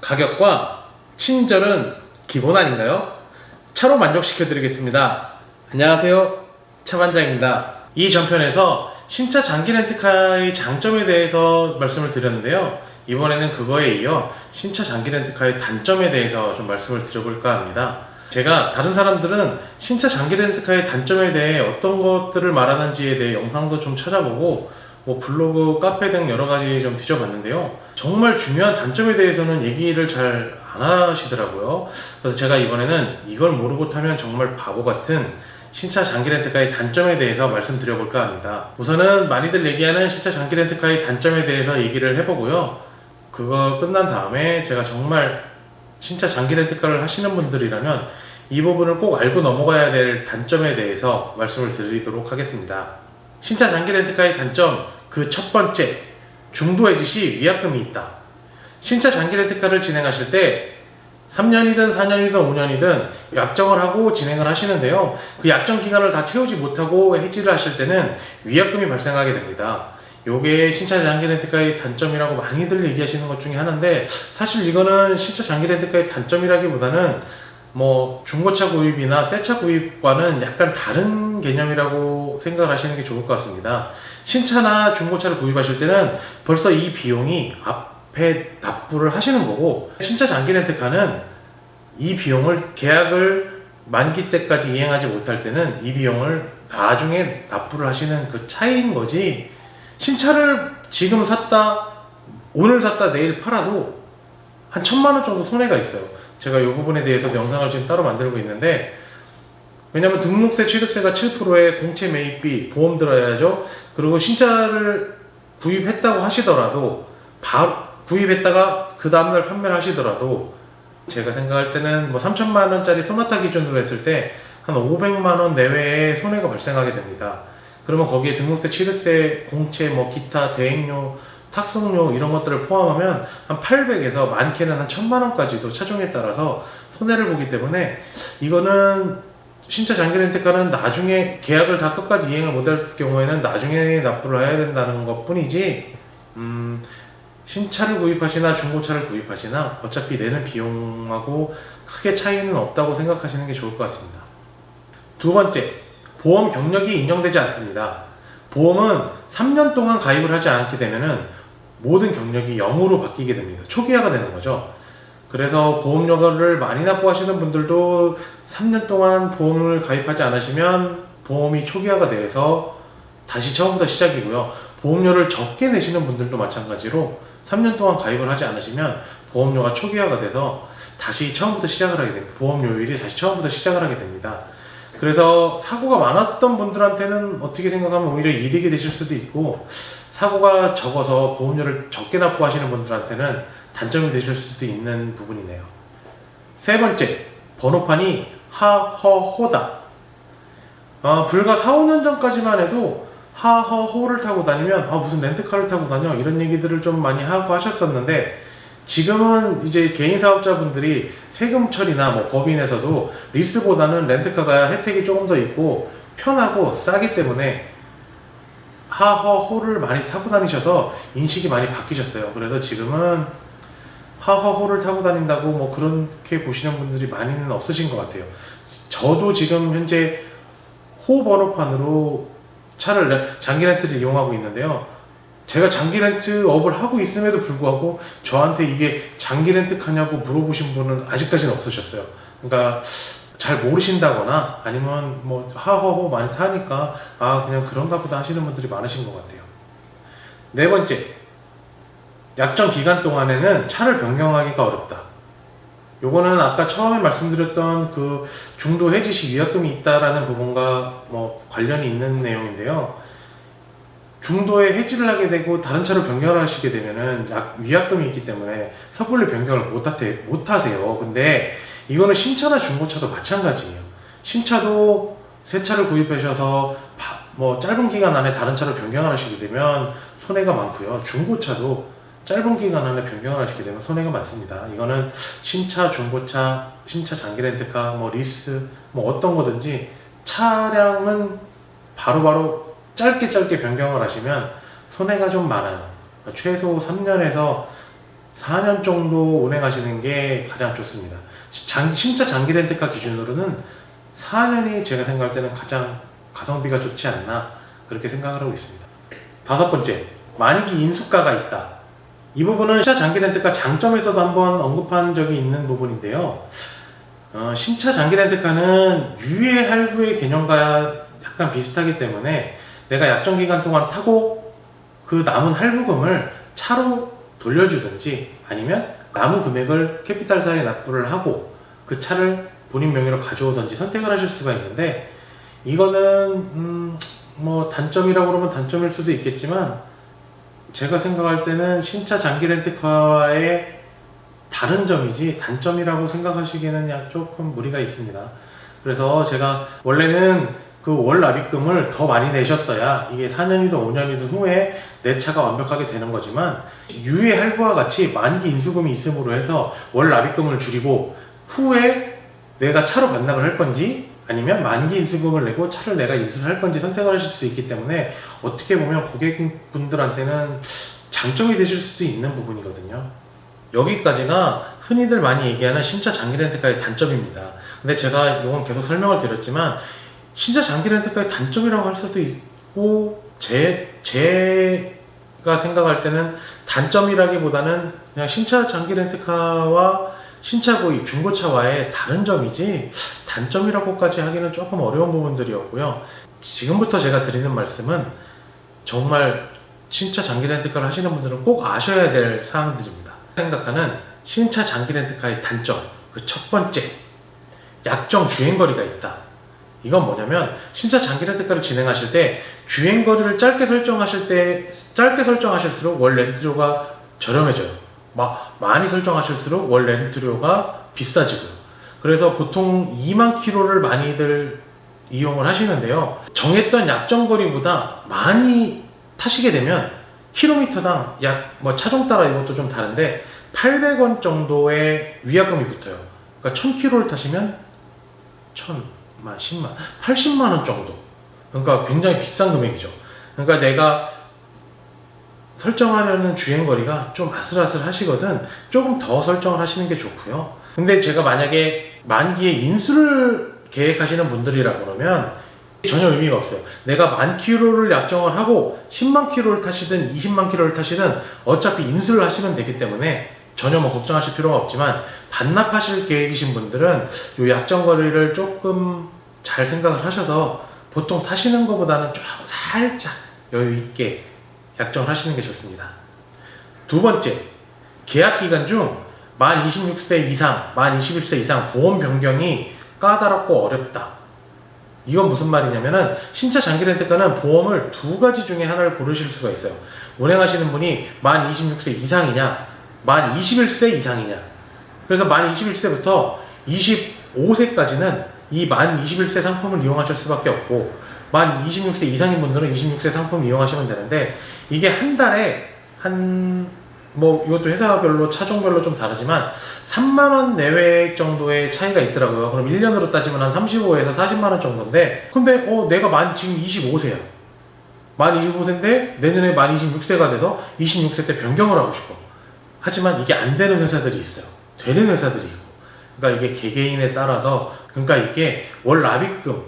가격과 친절은 기본 아닌가요? 차로 만족시켜 드리겠습니다. 안녕하세요, 차반장입니다. 이 전편에서 신차 장기 렌트카의 장점에 대해서 말씀을 드렸는데요, 이번에는 그거에 이어 신차 장기 렌트카의 단점에 대해서 좀 말씀을 드려볼까 합니다. 제가 다른 사람들은 신차 장기 렌트카의 단점에 대해 어떤 것들을 말하는지에 대해 영상도 좀 찾아보고 블로그, 카페 등 여러 가지 좀 뒤져봤는데요, 정말 중요한 단점에 대해서는 얘기를 잘 안 하시더라고요. 그래서 제가 이번에는 이걸 모르고 타면 정말 바보 같은 신차 장기 렌트카의 단점에 대해서 말씀드려볼까 합니다. 우선은 많이들 얘기하는 신차 장기 렌트카의 단점에 대해서 얘기를 해보고요, 그거 끝난 다음에 제가 정말 신차 장기 렌트카를 하시는 분들이라면 이 부분을 꼭 알고 넘어가야 될 단점에 대해서 말씀을 드리도록 하겠습니다. 신차 장기 렌트카의 단점, 그 첫 번째, 중도 해지 시 위약금이 있다. 신차 장기 렌트카를 진행하실 때 3년이든 4년이든 5년이든 약정을 하고 진행을 하시는데요, 그 약정 기간을 다 채우지 못하고 해지를 하실 때는 위약금이 발생하게 됩니다. 요게 신차 장기 렌트카의 단점이라고 많이들 얘기하시는 것 중에 하나인데, 사실 이거는 신차 장기 렌트카의 단점이라기보다는 중고차 구입이나 새 차 구입과는 약간 다른 개념이라고 생각을 하시는 게 좋을 것 같습니다. 신차나 중고차를 구입하실 때는 벌써 이 비용이 앞에 납부를 하시는 거고, 신차 장기 렌트카는 이 비용을 계약을 만기 때까지 이행하지 못할 때는 이 비용을 나중에 납부를 하시는 그 차이인 거지, 신차를 지금 샀다, 오늘 샀다, 내일 팔아도 한 1,000만 원 정도 손해가 있어요. 제가 이 부분에 대해서 영상을 지금 따로 만들고 있는데, 왜냐면 등록세, 취득세가 7%에 공채 매입비, 보험 들어야죠. 그리고 신차를 구입했다고 하시더라도, 구입했다가 그 다음날 판매를 하시더라도, 제가 생각할 때는 3,000만 원짜리 소나타 기준으로 했을 때 한 500만 원 내외의 손해가 발생하게 됩니다. 그러면 거기에 등록세, 취득세, 공채, 기타, 대행료, 탁송료 이런 것들을 포함하면 한 800에서 많게는 한 1,000만 원까지도 차종에 따라서 손해를 보기 때문에, 이거는 신차 장기 렌트카는 나중에 계약을 다 끝까지 이행을 못할 경우에는 나중에 납부를 해야 된다는 것 뿐이지, 신차를 구입하시나 중고차를 구입하시나 어차피 내는 비용하고 크게 차이는 없다고 생각하시는 게 좋을 것 같습니다. 두 번째, 보험 경력이 인정되지 않습니다. 보험은 3년 동안 가입을 하지 않게 되면은 모든 경력이 0으로 바뀌게 됩니다. 초기화가 되는 거죠. 그래서 보험료를 많이 납부하시는 분들도 3년 동안 보험을 가입하지 않으시면 보험이 초기화가 돼서 다시 처음부터 시작이고요. 보험료를 적게 내시는 분들도 마찬가지로 3년 동안 가입을 하지 않으시면 보험료가 초기화가 돼서 다시 처음부터 시작을 하게 됩니다. 보험료율이 다시 처음부터 시작을 하게 됩니다. 그래서 사고가 많았던 분들한테는 어떻게 생각하면 오히려 이득이 되실 수도 있고, 사고가 적어서 보험료를 적게 납부하시는 분들한테는 단점이 되실 수도 있는 부분이네요. 세 번째, 번호판이 하허호다. 불과 4, 5년 전까지만 해도 하허호를 타고 다니면 무슨 렌트카를 타고 다녀, 이런 얘기들을 좀 많이 하고 하셨었는데, 지금은 이제 개인 사업자분들이 세금 처리나 법인에서도 리스보다는 렌트카가 혜택이 조금 더 있고 편하고 싸기 때문에 하허호를 많이 타고 다니셔서 인식이 많이 바뀌셨어요. 그래서 지금은 하허호를 타고 다닌다고 그렇게 보시는 분들이 많이는 없으신 것 같아요. 저도 지금 현재 호 번호판으로 차를 장기 렌트를 이용하고 있는데요, 제가 장기 렌트업을 하고 있음에도 불구하고 저한테 이게 장기 렌트카냐고 물어보신 분은 아직까지는 없으셨어요. 그러니까 잘 모르신다거나 아니면 하허호 많이 타니까 그냥 그런가 보다 하시는 분들이 많으신 것 같아요. 네 번째, 약정 기간 동안에는 차를 변경하기가 어렵다. 요거는 아까 처음에 말씀드렸던 그 중도 해지 시 위약금이 있다라는 부분과 관련이 있는 내용인데요, 중도에 해지를 하게 되고 다른 차로 변경을 하시게 되면은 위약금이 있기 때문에 섣불리 변경을 못 하세요. 근데 이거는 신차나 중고차도 마찬가지예요. 신차도 새 차를 구입하셔서 짧은 기간 안에 다른 차로 변경을 하시게 되면 손해가 많고요, 중고차도 짧은 기간 안에 변경을 하시게 되면 손해가 많습니다. 이거는 신차, 중고차, 신차 장기 렌트카, 리스, 어떤 거든지 차량은 바로바로 짧게 변경을 하시면 손해가 좀 많아요. 최소 3년에서 4년 정도 운행하시는 게 가장 좋습니다. 신차 장기 렌트카 기준으로는 4년이 제가 생각할 때는 가장 가성비가 좋지 않나 그렇게 생각을 하고 있습니다. 다섯 번째, 만기 인수가가 있다. 이 부분은 신차 장기 렌트카 장점에서도 한번 언급한 적이 있는 부분인데요. 신차 장기 렌트카는 유예 할부의 개념과 약간 비슷하기 때문에 내가 약정 기간 동안 타고 그 남은 할부금을 차로 돌려주든지 아니면 남은 금액을 캐피탈사에 납부를 하고 그 차를 본인 명의로 가져오든지 선택을 하실 수가 있는데, 이거는 뭐 단점이라고 그러면 단점일 수도 있겠지만 제가 생각할 때는 신차 장기 렌트카와의 다른 점이지 단점이라고 생각하시기에는 조금 무리가 있습니다. 그래서 제가 원래는 그 월 납입금을 더 많이 내셨어야 이게 4년이든 5년이든 후에 내 차가 완벽하게 되는 거지만, 유예 할부와 같이 만기 인수금이 있음으로 해서 월 납입금을 줄이고 후에 내가 차로 반납을 할 건지 아니면 만기 인수금을 내고 차를 내가 인수를 할 건지 선택을 하실 수 있기 때문에 어떻게 보면 고객분들한테는 장점이 되실 수도 있는 부분이거든요. 여기까지가 흔히들 많이 얘기하는 신차 장기 렌트카의 단점입니다. 근데 제가 이건 계속 설명을 드렸지만 신차 장기 렌트카의 단점이라고 할 수도 있고, 제가 생각할 때는 단점이라기보다는 그냥 신차 장기 렌트카와 신차 구입, 중고차와의 다른 점이지 단점이라고까지 하기는 조금 어려운 부분들이었고요. 지금부터 제가 드리는 말씀은 정말 신차 장기 렌트카를 하시는 분들은 꼭 아셔야 될 사항들입니다. 생각하는 신차 장기 렌트카의 단점, 그 첫 번째, 약정 주행거리가 있다. 이건 뭐냐면 신차 장기 렌트카를 진행하실 때 주행거리를 짧게 설정하실수록 월 렌트료가 저렴해져요. 많이 설정하실수록 월 렌트료가 비싸지고요. 그래서 보통 2만 킬로를 많이들 이용을 하시는데요. 정했던 약정거리보다 많이 타시게 되면 킬로미터당 차종 따라 이것도 좀 다른데 800원 정도의 위약금이 붙어요. 그러니까 1000km를 타시면 1000만, 10만, 80만 원 정도. 그러니까 굉장히 비싼 금액이죠. 그러니까 내가 설정하려는 주행거리가 좀 아슬아슬 하시거든 조금 더 설정을 하시는 게 좋고요. 근데 제가 만약에 만기에 인수를 계획하시는 분들이라 그러면 전혀 의미가 없어요. 내가 10,000km를 약정을 하고 10만 킬로를 타시든 20만 킬로를 타시든 어차피 인수를 하시면 되기 때문에 전혀 걱정하실 필요가 없지만, 반납하실 계획이신 분들은 이 약정거리를 조금 잘 생각을 하셔서 보통 타시는 것보다는 좀 살짝 여유 있게 약정을 하시는 게 좋습니다. 두 번째, 계약 기간 중 만 26세 이상, 만 21세 이상 보험 변경이 까다롭고 어렵다. 이건 무슨 말이냐면은 신차 장기 렌트카는 보험을 두 가지 중에 하나를 고르실 수가 있어요. 운행하시는 분이 만 26세 이상이냐, 만 21세 이상이냐. 그래서 만 21세부터 25세까지는 이 만 21세 상품을 이용하실 수밖에 없고, 만 26세 이상인 분들은 26세 상품 이용하시면 되는데, 이게 한 달에 이것도 회사별로 차종별로 좀 다르지만 3만원 내외 정도의 차이가 있더라고요. 그럼 1년으로 따지면 한 35에서 40만원 정도인데, 근데 내가 지금 25세야. 만 25세인데 내년에 만 26세가 돼서 26세 때 변경을 하고 싶어. 하지만 이게 안 되는 회사들이 있어요. 되는 회사들이 있고. 그러니까 이게 개개인에 따라서, 그러니까 이게 월 납입금,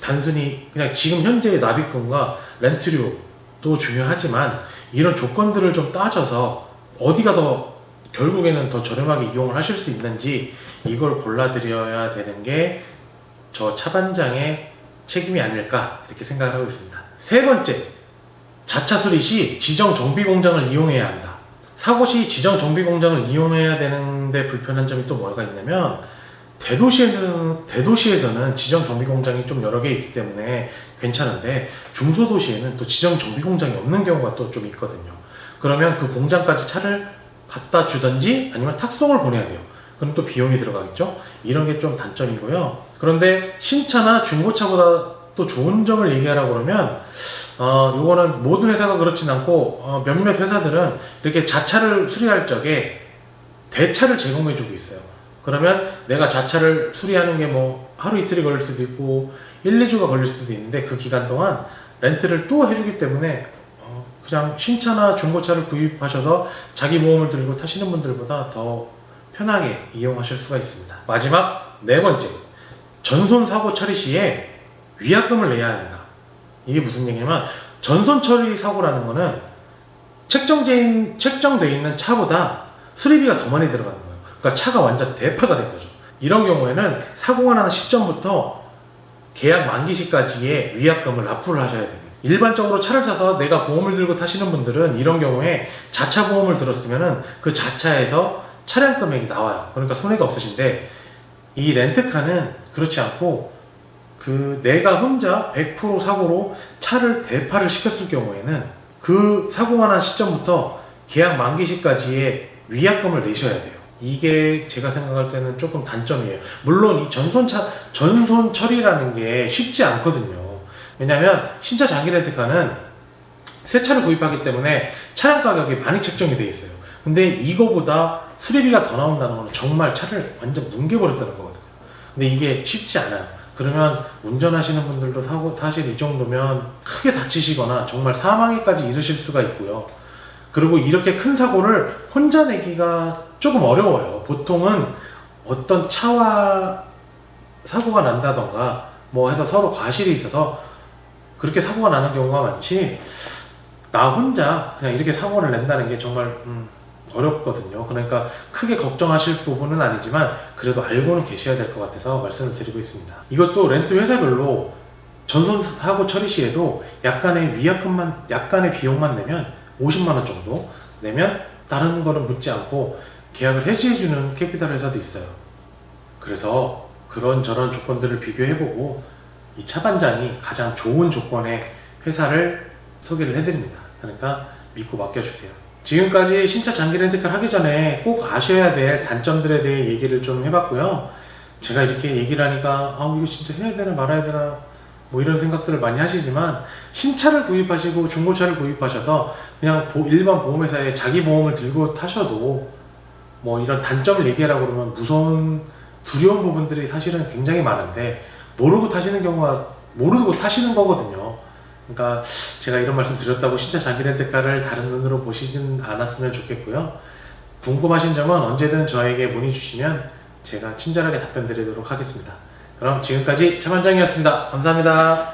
단순히 그냥 지금 현재의 납입금과 렌트료도 중요하지만 이런 조건들을 좀 따져서 어디가 결국에는 더 저렴하게 이용을 하실 수 있는지 이걸 골라드려야 되는 게 저 차반장의 책임이 아닐까 이렇게 생각을 하고 있습니다. 세 번째, 자차 수리 시 지정 정비 공장을 이용해야 한다. 사고 시 지정 정비 공장을 이용해야 되는데 불편한 점이 또 뭐가 있냐면, 대도시에서는 지정 정비 공장이 좀 여러 개 있기 때문에 괜찮은데 중소도시에는 또 지정 정비 공장이 없는 경우가 또 좀 있거든요. 그러면 그 공장까지 차를 갖다 주든지 아니면 탁송을 보내야 돼요. 그럼 또 비용이 들어가겠죠. 이런 게 좀 단점이고요. 그런데 신차나 중고차보다 또 좋은 점을 얘기하라고 그러면 요거는 모든 회사가 그렇진 않고 몇몇 회사들은 이렇게 자차를 수리할 적에 대차를 제공해 주고 있어요. 그러면 내가 자차를 수리하는 게 하루 이틀이 걸릴 수도 있고 1, 2주가 걸릴 수도 있는데 그 기간 동안 렌트를 또 해주기 때문에 그냥 신차나 중고차를 구입하셔서 자기 보험을 들고 타시는 분들보다 더 편하게 이용하실 수가 있습니다. 마지막 네 번째, 전손 사고 처리 시에 위약금을 내야 된다. 이게 무슨 얘기냐면 전손 처리 사고라는 거는 책정되어 있는 차보다 수리비가 더 많이 들어가는 거예요. 그러니까 차가 완전 대파가 된 거죠. 이런 경우에는 사고가 나는 시점부터 계약 만기 시까지의 위약금을 납부를 하셔야 됩니다. 일반적으로 차를 사서 내가 보험을 들고 타시는 분들은 이런 경우에 자차 보험을 들었으면 그 자차에서 차량 금액이 나와요. 그러니까 손해가 없으신데 이 렌트카는 그렇지 않고 내가 혼자 100% 사고로 차를 대파를 시켰을 경우에는 그 사고가 난 시점부터 계약 만기 시까지의 위약금을 내셔야 돼요. 이게 제가 생각할 때는 조금 단점이에요. 물론 이 전손 처리라는 게 쉽지 않거든요. 왜냐면 신차 장기 렌트카는 새 차를 구입하기 때문에 차량 가격이 많이 책정이 돼 있어요. 근데 이거보다 수리비가 더 나온다는 건 정말 차를 완전 뭉개버렸다는 거거든요. 근데 이게 쉽지 않아요. 그러면 운전하시는 분들도 사실 이 정도면 크게 다치시거나 정말 사망에까지 이르실 수가 있고요. 그리고 이렇게 큰 사고를 혼자 내기가 조금 어려워요. 보통은 어떤 차와 사고가 난다던가 뭐 해서 서로 과실이 있어서 그렇게 사고가 나는 경우가 많지, 나 혼자 그냥 이렇게 사고를 낸다는 게 정말 어렵거든요. 그러니까 크게 걱정하실 부분은 아니지만 그래도 알고는 계셔야 될 것 같아서 말씀을 드리고 있습니다. 이것도 렌트 회사별로 전손 사고 처리 시에도 약간의 비용만 내면 50만 원 정도 내면 다른 거는 묻지 않고 계약을 해지해주는 캐피탈 회사도 있어요. 그래서 그런저런 조건들을 비교해보고 이 차반장이 가장 좋은 조건의 회사를 소개를 해드립니다. 그러니까 믿고 맡겨주세요. 지금까지 신차 장기 렌트카 하기 전에 꼭 아셔야 될 단점들에 대해 얘기를 좀 해봤고요. 제가 이렇게 얘기를 하니까 이거 진짜 해야 되나 말아야 되나 뭐 이런 생각들을 많이 하시지만, 신차를 구입하시고 중고차를 구입하셔서 그냥 일반 보험회사에 자기 보험을 들고 타셔도 뭐 이런 단점을 얘기하라고 그러면 두려운 부분들이 사실은 굉장히 많은데 모르고 타시는 거거든요. 그러니까 제가 이런 말씀 드렸다고 신차 장기 렌트카를 다른 눈으로 보시진 않았으면 좋겠고요. 궁금하신 점은 언제든 저에게 문의 주시면 제가 친절하게 답변 드리도록 하겠습니다. 그럼 지금까지 차반장이었습니다. 감사합니다.